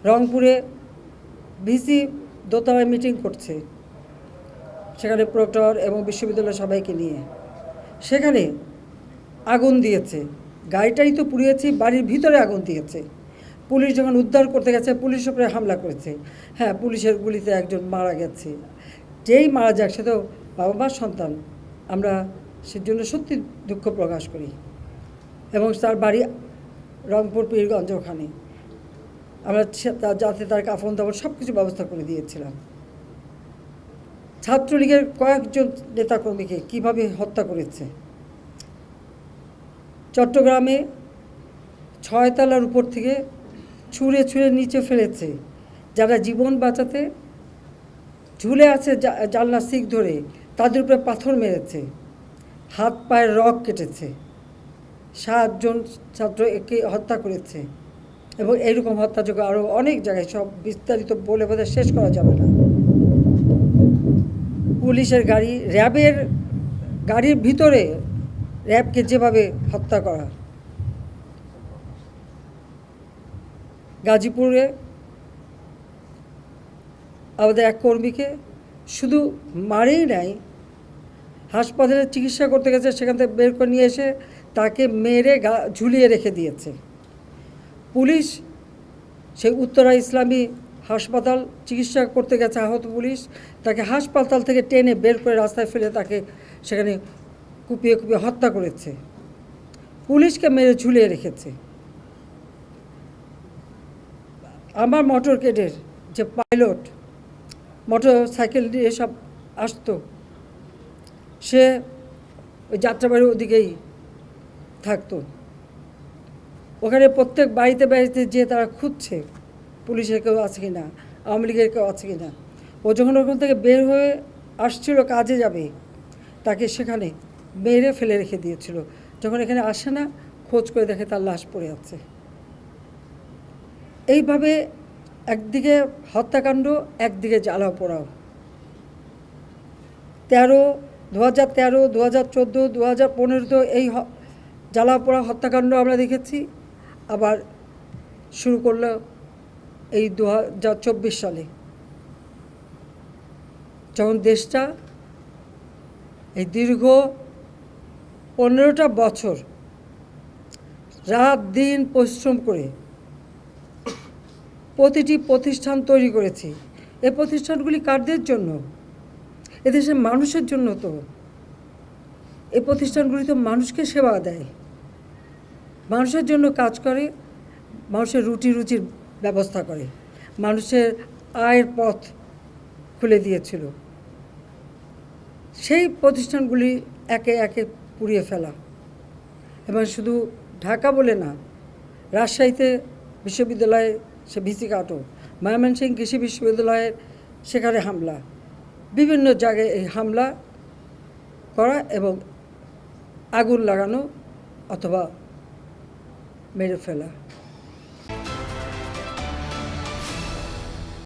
রংপুরে ভিসি দোতলায় মিটিং করছে, সেখানে প্রক্টর এবং বিশ্ববিদ্যালয়ের সবাইকে নিয়ে। সেখানে আগুন দিয়েছে, গাড়িটাই তো পুড়িয়েছে, বাড়ির ভিতরে আগুন দিয়েছে। পুলিশ যখন উদ্ধার করতে গেছে পুলিশের উপরে হামলা করেছে। হ্যাঁ, পুলিশের গুলিতে একজন মারা গেছে। যেই মারা যাক সে তো বাবা মার সন্তান। আমরা সেজন্য সত্যি দুঃখ প্রকাশ করি। এবং তার বাড়ি রংপুর পীরগঞ্জ, ওখানে আমরা যাতে তার কাফন দাফন সব কিছু ব্যবস্থা করে দিয়েছিলাম। ছাত্রলীগের কয়েকজন নেতাকর্মীকে কীভাবে হত্যা করেছে। চট্টগ্রামে 6 তলার উপর থেকে ছুঁড়ে ছুঁড়ে নিচে ফেলেছে। যারা জীবন বাঁচাতে ঝুলে আছে জানলার শিক ধরে, তাদের উপরে পাথর মেরেছে, হাত পায়ের রগ কেটেছে, 7 জন ছাত্রকে হত্যা করেছে। এবং এইরকম হত্যাযোগ্য আরও অনেক জায়গায়, সব বিস্তারিত বলে বোধহয় শেষ করা যাবে না। পুলিশের গাড়ি, র্যাবের গাড়ির ভিতরে র্যাবকে যেভাবে হত্যা করা। গাজীপুরে আমাদের এক কর্মীকে শুধু মারেই নাই, হাসপাতালে চিকিৎসা করতে গেছে, সেখান থেকে বের করে নিয়ে এসে তাকে মেরে ঝুলিয়ে রেখে দিয়েছে পুলিশ। সেই উত্তরা ইসলামী হাসপাতাল চিকিৎসা করতে গেছে আহত পুলিশ, তাকে হাসপাতাল থেকে টেনে বের করে রাস্তায় ফেলে তাকে সেখানে কুপিয়ে কুপিয়ে হত্যা করেছে, পুলিশকে মেরে ঝুলিয়ে রেখেছে। আমার মোটর কেডের যে পাইলট মোটর সাইকেল দিয়ে সব আসতো, সে ওই যাত্রাবাড়ির ওদিকেই থাকতো। ওখানে প্রত্যেক বাড়িতে বাড়িতে যেয়ে তারা খুঁজছে পুলিশের কেউ আছে কি না, আওয়ামী লীগের কেউ আছে কি না। ও যখন ওখান থেকে বের হয়ে আসছিল কাজে যাবে, তাকে সেখানে মেরে ফেলে রেখে দিয়েছিল। যখন এখানে আসে না, খোঁজ করে দেখে তার লাশ পড়ে আছে। এইভাবে একদিকে হত্যাকাণ্ড, একদিকে জ্বালাও পোড়াও। 2013, 2014, 2015 এই জ্বালাও পোড়া হত্যাকাণ্ড আমরা দেখেছি। আবার শুরু করলো এই 2024 সালে, যখন দেশটা এই দীর্ঘ 15টা বছর রাত দিন পরিশ্রম করে প্রতিটি প্রতিষ্ঠান তৈরি করেছি। এই প্রতিষ্ঠানগুলি কাদের জন্য? এদেশের মানুষের জন্য। তো এই প্রতিষ্ঠানগুলি তো মানুষকে সেবা দেয়, মানুষের জন্য কাজ করে, মানুষের রুজির ব্যবস্থা করে, মানুষের আয়ের পথ খুলে দিয়েছিল। সেই প্রতিষ্ঠানগুলি একে একে পুড়িয়ে ফেলা। এবং শুধু ঢাকা বলে না, রাজশাহীতে বিশ্ববিদ্যালয়ে সে ভিসি কাটো, ময়মনসিংহ কৃষি বিশ্ববিদ্যালয়ের সেখানে হামলা, বিভিন্ন জায়গায় এই হামলা করা এবং আগুন লাগানো অথবা মেরে ফেলা।